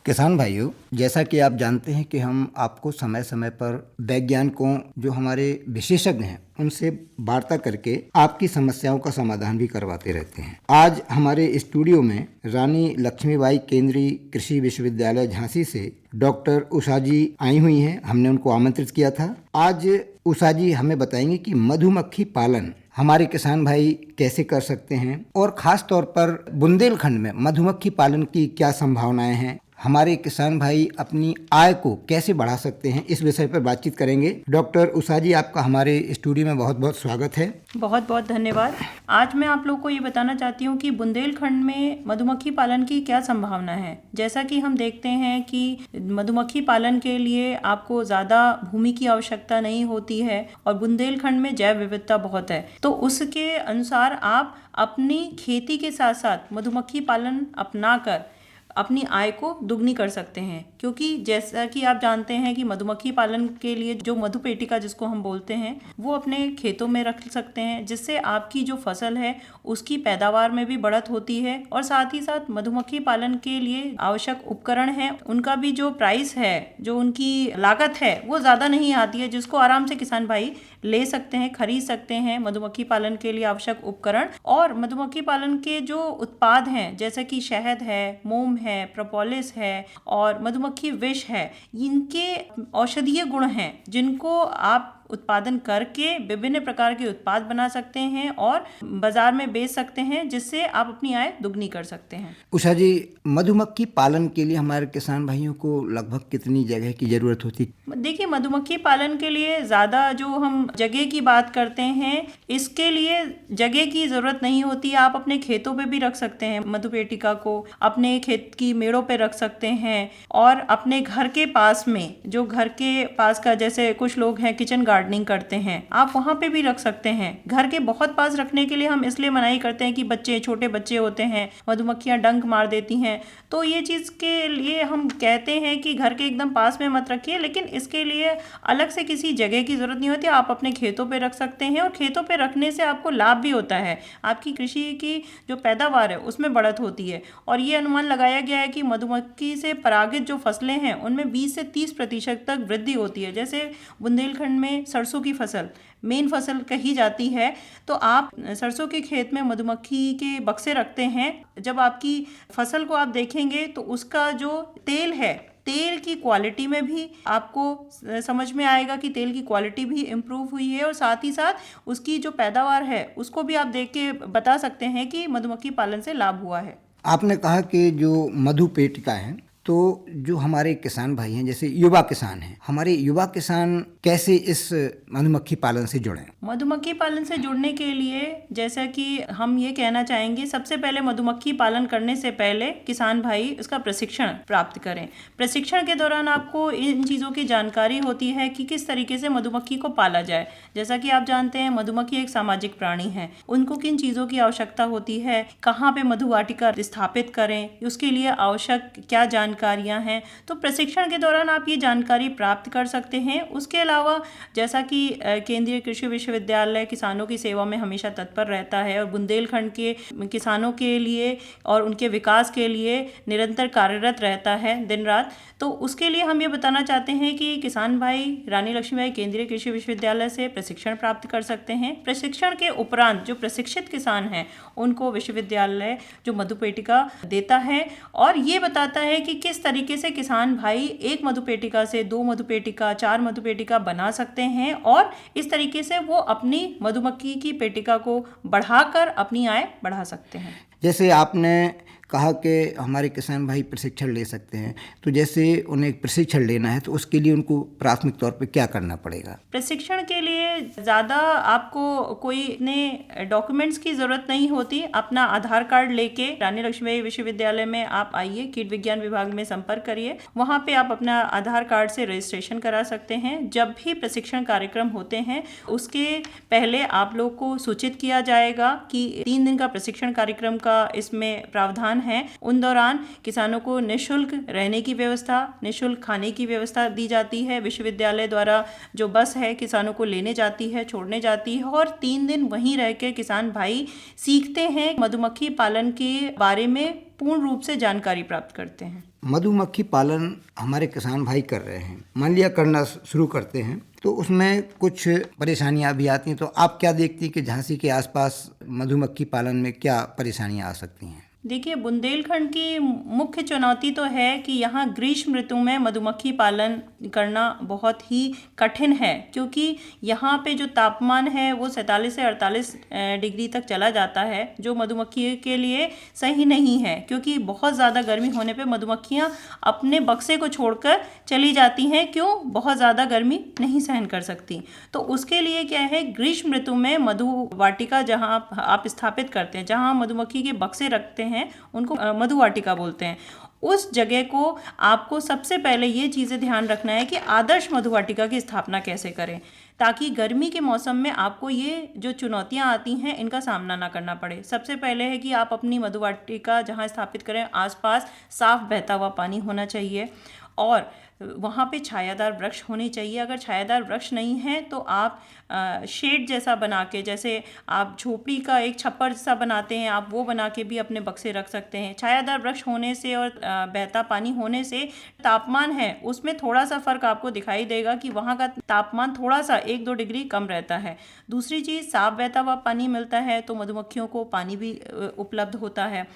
किसान भाइयों, जैसा कि आप जानते हैं कि हम आपको समय समय पर वैज्ञानिकों जो हमारे विशेषज्ञ हैं उनसे वार्ता करके आपकी समस्याओं का समाधान भी करवाते रहते हैं। आज हमारे स्टूडियो में रानी लक्ष्मीबाई केंद्रीय कृषि विश्वविद्यालय झांसी से डॉक्टर उषा जी आई हुई हैं। हमने उनको आमंत्रित किया था। आज उषा जी हमें बताएंगे कि मधुमक्खी पालन हमारे किसान भाई कैसे कर सकते हैं और खास तौर पर बुंदेलखंड में मधुमक्खी पालन की क्या संभावनाएं हैं, हमारे किसान भाई अपनी आय को कैसे बढ़ा सकते हैं, इस विषय पर बातचीत करेंगे। डॉक्टर उषा जी, आपका हमारे स्टूडियो में बहुत बहुत स्वागत है। बहुत बहुत धन्यवाद। आज मैं आप लोग को ये बताना चाहती हूँ कि बुंदेलखंड में मधुमक्खी पालन की क्या संभावना है। जैसा कि हम देखते हैं कि मधुमक्खी पालन के लिए आपको ज़्यादा भूमि की आवश्यकता नहीं होती है और बुंदेलखंड में जैव विविधता बहुत है, तो उसके अनुसार आप अपनी खेती के साथ साथ मधुमक्खी पालन अपनाकर अपनी आय को दुगनी कर सकते हैं। क्योंकि जैसा कि आप जानते हैं कि मधुमक्खी पालन के लिए जो मधुपेटिका जिसको हम बोलते हैं वो अपने खेतों में रख सकते हैं, जिससे आपकी जो फसल है उसकी पैदावार में भी बढ़त होती है और साथ ही साथ मधुमक्खी पालन के लिए आवश्यक उपकरण है उनका भी जो प्राइस है, जो उनकी लागत है वो ज़्यादा नहीं आती है, जिसको आराम से किसान भाई ले सकते हैं, खरीद सकते हैं। मधुमक्खी पालन के लिए आवश्यक उपकरण और मधुमक्खी पालन के जो उत्पाद हैं जैसे कि शहद है, मोम है, प्रोपोलिस है और मधुमक्खी विष है, इनके औषधीय गुण हैं जिनको आप उत्पादन करके विभिन्न प्रकार के उत्पाद बना सकते हैं और बाजार में बेच सकते हैं, जिससे आप अपनी आय दुगनी कर सकते हैं। उषा जी, मधुमक्खी पालन के लिए हमारे किसान भाइयों को लगभग कितनी जगह की जरूरत होती? देखिए, मधुमक्खी पालन के लिए ज़्यादा जो हम जगह की बात करते हैं, इसके लिए जगह की ज़रूरत नहीं होती। आप अपने खेतों पे भी रख सकते हैं मधुपेटिका को, अपने खेत की मेड़ों पे रख सकते हैं और अपने घर के पास में, जो घर के पास का, जैसे कुछ लोग हैं किचन गार्डनिंग करते हैं, आप वहाँ पे भी रख सकते हैं। घर के बहुत पास रखने के लिए हम इसलिए मनाही करते हैं कि बच्चे, छोटे बच्चे होते हैं, मधुमक्खियाँ डंक मार देती हैं, तो ये चीज़ के लिए हम कहते हैं कि घर के एकदम पास में मत रखिए। लेकिन इसके लिए अलग से किसी जगह की ज़रूरत नहीं होती, आप अपने खेतों पे रख सकते हैं और खेतों पे रखने से आपको लाभ भी होता है। आपकी कृषि की जो पैदावार है उसमें बढ़त होती है और ये अनुमान लगाया गया है कि मधुमक्खी से परागित जो फसलें हैं उनमें 20 से 30% तक वृद्धि होती है। जैसे बुंदेलखंड में सरसों की फसल मेन फसल कही जाती है, तो आप सरसों के खेत में मधुमक्खी के बक्से रखते हैं, जब आपकी फसल को आप देखेंगे तो उसका जो तेल है, तेल की क्वालिटी में भी आपको समझ में आएगा कि तेल की क्वालिटी भी इम्प्रूव हुई है और साथ ही साथ उसकी जो पैदावार है उसको भी आप देख के बता सकते हैं कि मधुमक्खी पालन से लाभ हुआ है। आपने कहा कि जो मधुपेटिका है, तो जो हमारे किसान भाई हैं, जैसे युवा किसान हैं, हमारे युवा किसान कैसे इस मधुमक्खी पालन से जुड़ें? मधुमक्खी पालन से जुड़ने के लिए जैसा कि हम ये कहना चाहेंगे, सबसे पहले मधुमक्खी पालन करने से पहले किसान भाई इसका प्रशिक्षण प्राप्त करें। प्रशिक्षण के दौरान आपको इन चीज़ों की जानकारी होती है कि किस तरीके से मधुमक्खी को पाला जाए। जैसा कि आप जानते हैं मधुमक्खी एक सामाजिक प्राणी है, उनको किन चीज़ों की आवश्यकता होती है, कहाँ पे मधुवाटिका स्थापित करें, उसके लिए आवश्यक क्या जानकारियाँ हैं, तो प्रशिक्षण के दौरान आप ये जानकारी प्राप्त कर सकते हैं। उसके अलावा जैसा कि केंद्रीय कृषि विश्वविद्यालय किसानों की सेवा में हमेशा तत्पर रहता है और बुंदेलखंड के किसानों के लिए और उनके विकास के लिए निरंतर कार्यरत रहता है दिन रात, तो उसके लिए हम ये बताना चाहते हैं कि किसान भाई रानी लक्ष्मीबाई केंद्रीय कृषि विश्वविद्यालय से प्रशिक्षण प्राप्त कर सकते हैं। प्रशिक्षण के उपरांत जो प्रशिक्षित किसान हैं उनको विश्वविद्यालय जो मधुपेटिका देता है और ये बताता है कि किस तरीके से किसान भाई एक मधुपेटिका से 2 मधुपेटिका, 4 मधुपेटिका बना सकते हैं और इस तरीके से वो अपनी मधुमक्खी की पेटिका को बढ़ाकर अपनी आय बढ़ा सकते हैं। जैसे आपने कहा कि हमारे किसान भाई प्रशिक्षण ले सकते हैं, तो जैसे उन्हें प्रशिक्षण लेना है तो उसके लिए उनको प्राथमिक तौर पे क्या करना पड़ेगा? प्रशिक्षण के लिए ज़्यादा आपको कोई इतने डॉक्यूमेंट्स की ज़रूरत नहीं होती। अपना आधार कार्ड लेके रानी लक्ष्मीबाई विश्वविद्यालय में आप आइए, कीट विज्ञान विभाग में संपर्क करिए, वहाँ पे आप अपना आधार कार्ड से रजिस्ट्रेशन करा सकते हैं। जब भी प्रशिक्षण कार्यक्रम होते हैं उसके पहले आप लोग को सूचित किया जाएगा कि 3 दिन का प्रशिक्षण कार्यक्रम का इसमें प्रावधान दौरान है उन दौरान किसानों को निःशुल्क रहने की व्यवस्था, निःशुल्क खाने की व्यवस्था दी जाती है। विश्वविद्यालय द्वारा जो बस है किसानों को लेने जाती है, छोड़ने जाती है और 3 दिन वहीं रह के किसान भाई सीखते हैं, मधुमक्खी पालन के बारे में पूर्ण रूप से जानकारी प्राप्त करते हैं। मधुमक्खी पालन हमारे किसान भाई कर रहे हैं, मान लिया करना शुरू करते हैं तो उसमें कुछ परेशानियां भी आती हैं, तो आप क्या देखती हैं कि झांसी के आसपास मधुमक्खी पालन में क्या परेशानियां आ सकती हैं? देखिए, बुंदेलखंड की मुख्य चुनौती तो है कि यहाँ ग्रीष्म ऋतु में मधुमक्खी पालन करना बहुत ही कठिन है, क्योंकि यहाँ पे जो तापमान है वो 47 से 48 डिग्री तक चला जाता है, जो मधुमक्खी के लिए सही नहीं है, क्योंकि बहुत ज़्यादा गर्मी होने पे मधुमक्खियाँ अपने बक्से को छोड़कर चली जाती हैं। क्यों? बहुत ज़्यादा गर्मी नहीं सहन कर सकती। तो उसके लिए क्या है, ग्रीष्म ऋतु में मधु वाटिका जहाँ आप स्थापित करते हैं, जहाँ मधुमक्खी के बक्से रखते हैं, उनको मधु वाटिका बोलते हैं। उस जगह को आपको सबसे पहले ये चीज़ें ध्यान रखना है कि आदर्श मधु वाटिका की स्थापना कैसे करें, ताकि गर्मी के मौसम में आपको ये जो चुनौतियां आती हैं इनका सामना ना करना पड़े। सबसे पहले है कि आप अपनी मधु वाटिका जहाँ स्थापित करें आसपास साफ बहता हुआ पानी होना चाहिए और वहाँ पे छायादार वृक्ष होने चाहिए। अगर छायादार वृक्ष नहीं है तो आप शेड जैसा बना के, जैसे आप झोपड़ी का एक छप्पर जैसा बनाते हैं, आप वो बना के भी अपने बक्से रख सकते हैं। छायादार वृक्ष होने से और बहता पानी होने से तापमान है उसमें थोड़ा सा फर्क आपको दिखाई देगा कि वहाँ का तापमान थोड़ा सा 1-2 डिग्री कम रहता है। दूसरी चीज़, साफ बहता हुआ पानी मिलता है तो मधुमक्खियों को पानी भी उपलब्ध होता है।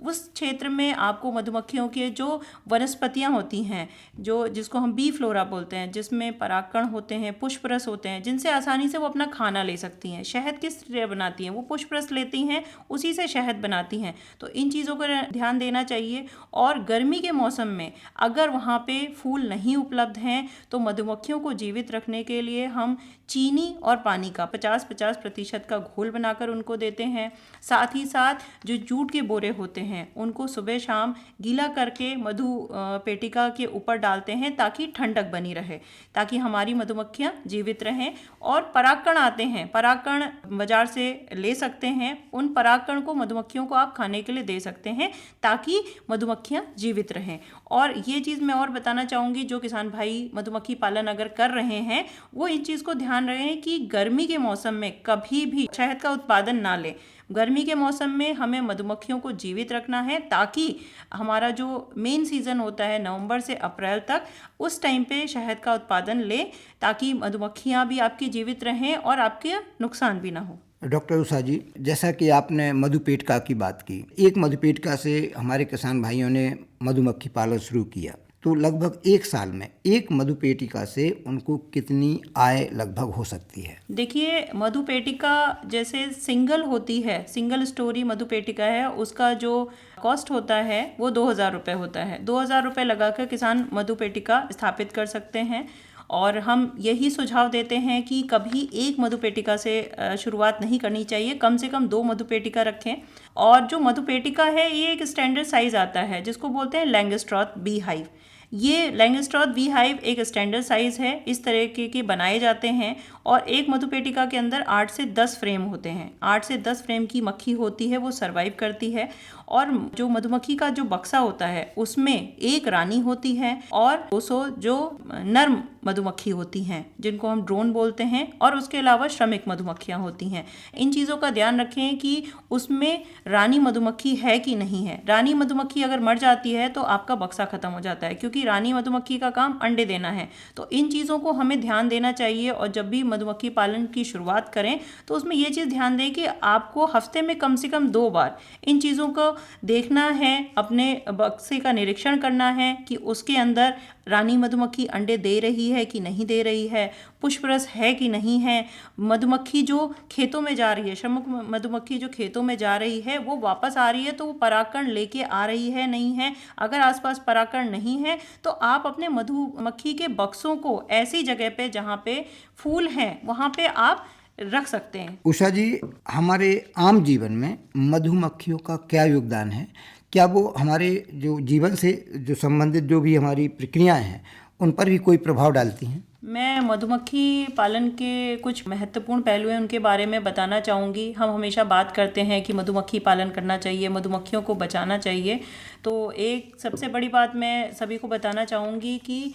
उस क्षेत्र में आपको मधुमक्खियों के जो वनस्पतियां होती हैं, जो जिसको हम बी फ्लोरा बोलते हैं, जिसमें परागकण होते हैं, पुष्परस होते हैं, जिनसे आसानी से वो अपना खाना ले सकती हैं। शहद किस तरह बनाती हैं? वो पुष्परस लेती हैं, उसी से शहद बनाती हैं। तो इन चीज़ों पर ध्यान देना चाहिए। और गर्मी के मौसम में अगर वहाँ पे फूल नहीं उपलब्ध हैं तो मधुमक्खियों को जीवित रखने के लिए हम चीनी और पानी का 50-50% का घोल बनाकर उनको देते हैं। साथ ही साथ जो जूट के बोरे होते हैं उनको सुबह शाम गीला करके मधु पेटिका के ऊपर डालते हैं, ताकि ठंडक बनी रहे, ताकि हमारी मधुमक्खियां जीवित रहें। और परागकण आते हैं, परागकण बाजार से ले सकते हैं, उन परागकण को मधुमक्खियों को आप खाने के लिए दे सकते हैं, ताकि मधुमक्खियां जीवित रहें। और ये चीज़ मैं और बताना चाहूँगी, जो किसान भाई मधुमक्खी पालन अगर कर रहे हैं वो इस चीज़ को ध्यान रखें कि गर्मी के मौसम में कभी भी शहद का उत्पादन ना लें। गर्मी के मौसम में हमें मधुमक्खियों को जीवित रखना है, ताकि हमारा जो मेन सीज़न होता है नवंबर से अप्रैल तक, उस टाइम पे शहद का उत्पादन लें, ताकि मधुमक्खियाँ भी आपकी जीवित रहें और आपके नुकसान भी ना हो। डॉक्टर उषा जी, जैसा कि आपने मधुपेटिका की बात की, एक मधुपेटिका से हमारे किसान भाइयों ने मधुमक्खी पालन शुरू किया, तो लगभग 1 साल में एक मधुपेटिका से उनको कितनी आय लगभग हो सकती है? देखिए, मधुपेटिका जैसे सिंगल होती है, सिंगल स्टोरी मधुपेटिका है, उसका जो कॉस्ट होता है वो 2000 रुपये होता है। 2000 रुपये लगाकर किसान मधुपेटिका स्थापित कर सकते हैं। और हम यही सुझाव देते हैं कि कभी एक मधुपेटिका से शुरुआत नहीं करनी चाहिए, कम से कम 2 मधुपेटिका रखें। और जो मधुपेटिका है ये एक स्टैंडर्ड साइज आता है, जिसको बोलते हैं लैंगस्ट्रॉथ बी हाइव। ये लैंगस्ट्रॉथ बी हाइव एक स्टैंडर्ड साइज है, इस तरह के बनाए जाते हैं। और एक मधुपेटिका के अंदर 8 से 10 फ्रेम होते हैं। 8 से 10 फ्रेम की मक्खी होती है, वो सरवाइव करती है। और जो मधुमक्खी का जो बक्सा होता है उसमें एक रानी होती है और 200 जो नर मधुमक्खी होती हैं, जिनको हम ड्रोन बोलते हैं, और उसके अलावा श्रमिक मधुमक्खियाँ होती हैं। इन चीज़ों का ध्यान रखें कि उसमें रानी मधुमक्खी है कि नहीं है। रानी मधुमक्खी अगर मर जाती है तो आपका बक्सा खत्म हो जाता है, क्योंकि रानी मधुमक्खी का काम अंडे देना है। तो इन चीज़ों को हमें ध्यान देना चाहिए। और जब भी मधुमक्खी पालन की शुरुआत करें तो उसमें ये चीज़ ध्यान दें कि आपको हफ्ते में कम से कम 2 बार इन चीज़ों को देखना है, अपने बक्से का निरीक्षण करना है कि उसके अंदर रानी मधुमक्खी अंडे दे रही है कि नहीं दे रही है, पुष्परस है कि नहीं है, मधुमक्खी जो खेतों में जा रही है, श्रमिक मधुमक्खी जो खेतों में जा रही है वो वापस आ रही है तो वो परागकण लेके आ रही है नहीं है। अगर आसपास परागकण नहीं है तो आप अपने मधुमक्खी के बक्सों को ऐसी जगह पे जहाँ पे फूल हैं वहाँ पे आप रख सकते हैं। उषा जी, हमारे आम जीवन में मधुमक्खियों का क्या योगदान है? क्या वो हमारे जो जीवन से जो संबंधित जो भी हमारी प्रक्रियाएं हैं उन पर भी कोई प्रभाव डालती हैं? मैं मधुमक्खी पालन के कुछ महत्वपूर्ण पहलू हैं उनके बारे में बताना चाहूँगी। हम हमेशा बात करते हैं कि मधुमक्खी पालन करना चाहिए, मधुमक्खियों को बचाना चाहिए। तो एक सबसे बड़ी बात मैं सभी को बताना चाहूँगी कि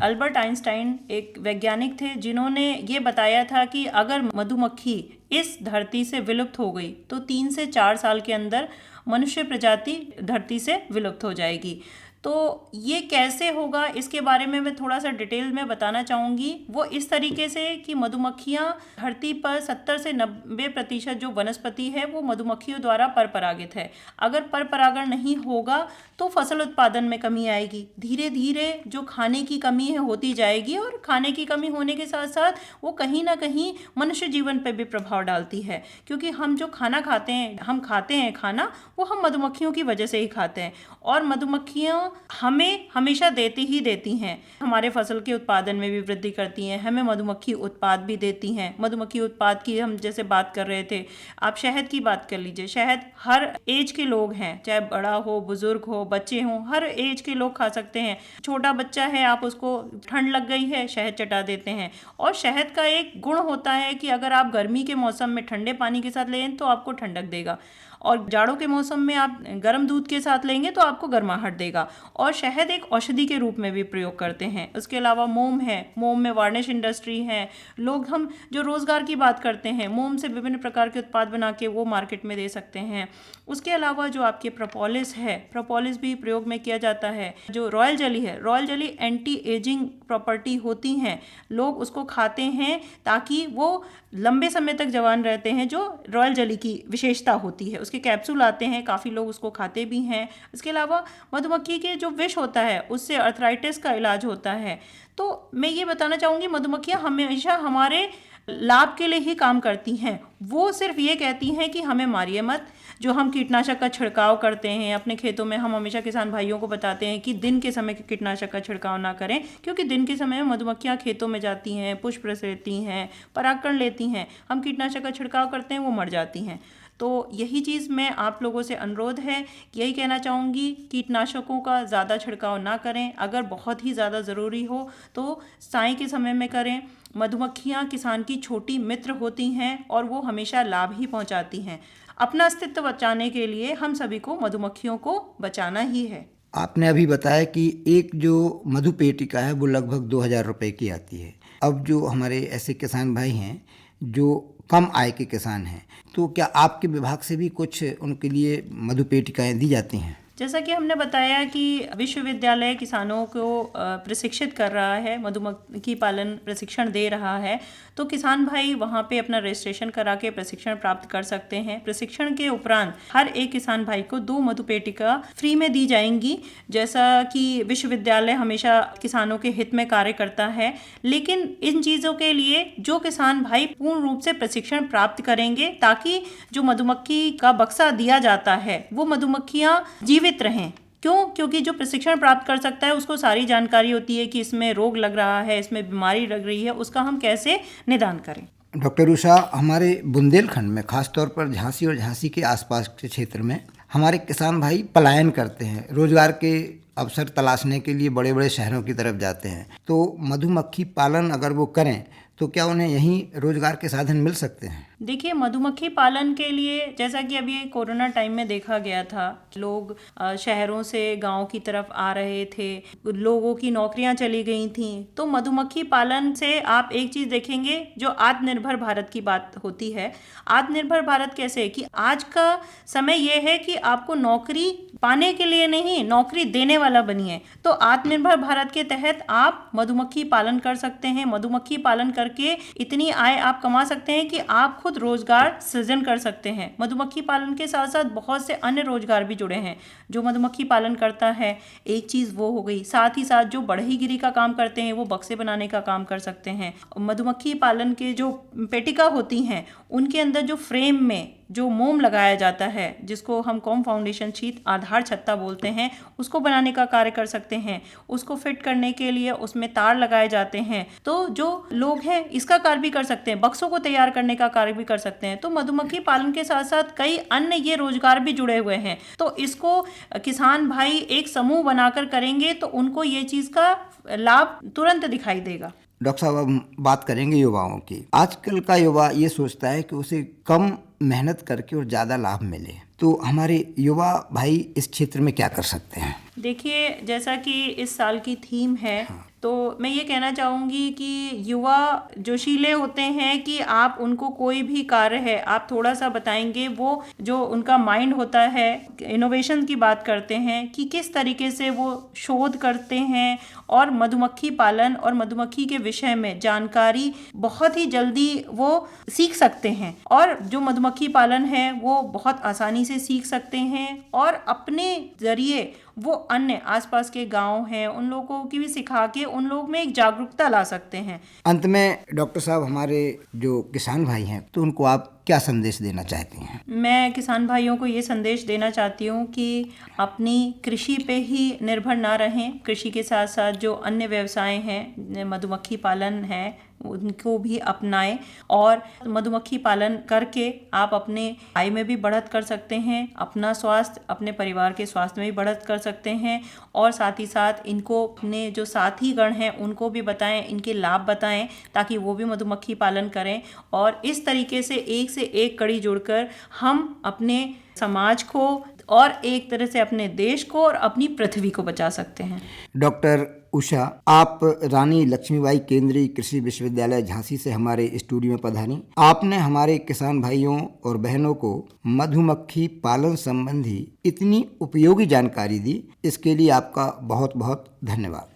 अल्बर्ट आइंस्टाइन एक वैज्ञानिक थे जिन्होंने ये बताया था कि अगर मधुमक्खी इस धरती से विलुप्त हो गई तो 3 से 4 साल के अंदर मनुष्य प्रजाति धरती से विलुप्त हो जाएगी। तो ये कैसे होगा इसके बारे में मैं थोड़ा सा डिटेल में बताना चाहूँगी। वो इस तरीके से कि मधुमक्खियाँ धरती पर 70 से 90% जो वनस्पति है वो मधुमक्खियों द्वारा परपरागित है। अगर परपरागण नहीं होगा तो फसल उत्पादन में कमी आएगी, धीरे धीरे जो खाने की कमी है होती जाएगी, और खाने की कमी होने के साथ साथ वो कहीं ना कहीं मनुष्य जीवन पर भी प्रभाव डालती है, क्योंकि हम जो खाना खाते हैं, हम खाते हैं खाना, वो हम मधुमक्खियों की वजह से ही खाते हैं। और मधुमक्खियाँ हमें हमेशा देती ही देती हैं, हमारे फसल के उत्पादन में भी वृद्धि करती हैं, हमें मधुमक्खी उत्पाद भी देती हैं। मधुमक्खी उत्पाद की हम जैसे बात कर रहे थे, आप शहद की बात कर लीजिए। शहद हर एज के लोग हैं, चाहे बड़ा हो, बुजुर्ग हो, बच्चे हों, हर एज के लोग खा सकते हैं। छोटा बच्चा है, आप उसको ठंड लग गई है, शहद चटा देते हैं। और शहद का एक गुण होता है कि अगर आप गर्मी के मौसम में ठंडे पानी के साथ लें तो आपको ठंडक देगा, और जाड़ों के मौसम में आप गर्म दूध के साथ लेंगे तो आपको गर्माहट देगा। और शहद एक औषधि के रूप में भी प्रयोग करते हैं। उसके अलावा मोम है, मोम में वार्निश इंडस्ट्री है। लोग हम जो रोज़गार की बात करते हैं, मोम से विभिन्न प्रकार के उत्पाद बना के वो मार्केट में दे सकते हैं। उसके अलावा जो आपके प्रोपोलिस है, प्रोपोलिस भी प्रयोग में किया जाता है। जो रॉयल जेली है, royal jelly anti ageing property होती हैं, लोग उसको खाते हैं ताकि वो लंबे समय तक जवान रहते हैं, जो रॉयल जेली की विशेषता होती है। उसके कैप्सूल आते हैं, काफ़ी लोग उसको खाते भी हैं। इसके अलावा मधुमक्खी के जो विष होता है उससे अर्थराइटिस का इलाज होता है। तो मैं ये बताना चाहूँगी, मधुमक्खियाँ हमेशा हमारे लाभ के लिए ही काम करती हैं। वो सिर्फ ये कहती हैं कि हमें मारिए मत। जो हम कीटनाशक का छिड़काव करते हैं अपने खेतों में, हम हमेशा किसान भाइयों को बताते हैं कि दिन के समय कीटनाशक का छिड़काव ना करें, क्योंकि दिन के समय में मधुमक्खियाँ खेतों में जाती हैं, पुष्प रस लेती हैं, परागकण लेती हैं। हम कीटनाशक का छिड़काव करते हैं, वो मर जाती हैं। तो यही चीज़ मैं आप लोगों से अनुरोध है, यही कहना चाहूँगी, कीटनाशकों का ज़्यादा छिड़काव ना करें। अगर बहुत ही ज़्यादा ज़रूरी हो तो साय के समय में करें। मधुमक्खियाँ किसान की छोटी मित्र होती हैं और वो हमेशा लाभ ही पहुँचाती हैं। अपना अस्तित्व बचाने के लिए हम सभी को मधुमक्खियों को बचाना ही है। आपने अभी बताया कि एक जो मधुपेटिका है वो लगभग 2000 रुपए की आती है। अब जो हमारे ऐसे किसान भाई हैं जो कम आय के किसान हैं, तो क्या आपके विभाग से भी कुछ उनके लिए मधुपेटिकाएं दी जाती हैं? जैसा कि हमने बताया कि विश्वविद्यालय किसानों को प्रशिक्षित कर रहा है, मधुमक्खी पालन प्रशिक्षण दे रहा है, तो किसान भाई वहाँ पे अपना रजिस्ट्रेशन करा के प्रशिक्षण प्राप्त कर सकते हैं। प्रशिक्षण के उपरांत हर एक किसान भाई को 2 मधुपेटिका फ्री में दी जाएंगी। जैसा कि विश्वविद्यालय हमेशा किसानों के हित में कार्य करता है, लेकिन इन चीज़ों के लिए जो किसान भाई पूर्ण रूप से प्रशिक्षण प्राप्त करेंगे, ताकि जो मधुमक्खी का बक्सा दिया जाता है वो मधुमक्खियाँ जीवित रहें। क्यों? क्योंकि जो प्रशिक्षण प्राप्त कर सकता है उसको सारी जानकारी होती है कि इसमें रोग लग रहा है, इसमें बीमारी लग रही है, उसका हम कैसे निदान करें। डॉक्टर उषा, हमारे बुंदेलखंड में खासतौर पर झांसी और झांसी के आसपास के क्षेत्र में हमारे किसान भाई पलायन करते हैं, रोजगार के अवसर तलाशने के लिए बड़े बड़े शहरों की तरफ जाते हैं। तो मधुमक्खी पालन अगर वो करें तो क्या उन्हें यहीं रोजगार के साधन मिल सकते हैं? देखिए, मधुमक्खी पालन के लिए जैसा कि अभी कोरोना टाइम में देखा गया था, लोग शहरों से गांव की तरफ आ रहे थे, लोगों की नौकरियां चली गई थीं। तो मधुमक्खी पालन से आप एक चीज़ देखेंगे, जो आत्मनिर्भर भारत की बात होती है। आत्मनिर्भर भारत कैसे? कि आज का समय ये है कि आपको नौकरी पाने के लिए नहीं, नौकरी देने वाला बनिए। तो आत्मनिर्भर भारत के तहत आप मधुमक्खी पालन कर सकते हैं। मधुमक्खी पालन करके इतनी आय आप कमा सकते हैं कि आप खुद रोजगार सृजन कर सकते हैं। मधुमक्खी पालन के साथ साथ बहुत से अन्य रोजगार भी जुड़े हैं जो मधुमक्खी पालन करता है। एक चीज़ वो हो गई, साथ ही साथ जो बढ़ईगिरी का काम करते हैं वो बक्से बनाने का काम कर सकते हैं। मधुमक्खी पालन के जो पेटिका होती हैं उनके अंदर जो फ्रेम में जो मोम लगाया जाता है, जिसको हम कॉम फाउंडेशन शीट आधार छत्ता बोलते हैं, उसको बनाने का कार्य कर सकते हैं। उसको फिट करने के लिए उसमें तार लगाए जाते हैं। तो जो लोग हैं इसका कार्य भी कर सकते हैं, बक्सों को तैयार करने का कार्य भी कर सकते हैं। तो मधुमक्खी पालन के साथ साथ कई अन्य ये रोजगार भी जुड़े हुए हैं। तो इसको किसान भाई एक समूह बनाकर करेंगे तो उनको ये चीज़ का लाभ तुरंत दिखाई देगा। डॉक्टर साहब अब हम बात करेंगे युवाओं की। आजकल का युवा ये सोचता है कि उसे कम मेहनत करके और ज़्यादा लाभ मिले, तो हमारे युवा भाई इस क्षेत्र में क्या कर सकते हैं? देखिए, जैसा कि इस साल की थीम है, तो मैं ये कहना चाहूँगी कि युवा जोशीले होते हैं कि आप उनको कोई भी कार्य है आप थोड़ा सा बताएंगे, वो जो उनका माइंड होता है, इनोवेशन की बात करते हैं कि किस तरीके से वो शोध करते हैं और मधुमक्खी पालन और मधुमक्खी के विषय में जानकारी बहुत ही जल्दी वो सीख सकते हैं, और जो मधुमक्खी पालन है वो बहुत आसानी से सीख सकते हैं और अपने ज़रिए वो अन्य आसपास के गांव हैं उन लोगों की भी सिखा के उन लोग में एक जागरूकता ला सकते हैं। अंत में डॉक्टर साहब, हमारे जो किसान भाई हैं, तो उनको आप क्या संदेश देना चाहती हैं? मैं किसान भाइयों को ये संदेश देना चाहती हूँ कि अपनी कृषि पे ही निर्भर ना रहें, कृषि के साथ साथ जो अन्य व्यवसाय हैं, मधुमक्खी पालन है, उनको भी अपनाएं और मधुमक्खी पालन करके आप अपने आय में भी बढ़त कर सकते हैं, अपना स्वास्थ्य, अपने परिवार के स्वास्थ्य में भी बढ़त कर सकते हैं, और साथ ही साथ इनको अपने जो साथी गण हैं उनको भी बताएं, इनके लाभ बताएं ताकि वो भी मधुमक्खी पालन करें, और इस तरीके से एक कड़ी जोड़कर हम अपने समाज को और एक तरह से अपने देश को और अपनी पृथ्वी को बचा सकते हैं। डॉक्टर उषा, आप रानी लक्ष्मीबाई केंद्रीय कृषि विश्वविद्यालय झांसी से हमारे स्टूडियो में पधारी। आपने हमारे किसान भाइयों और बहनों को मधुमक्खी पालन संबंधी इतनी उपयोगी जानकारी दी, इसके लिए आपका बहुत बहुत धन्यवाद।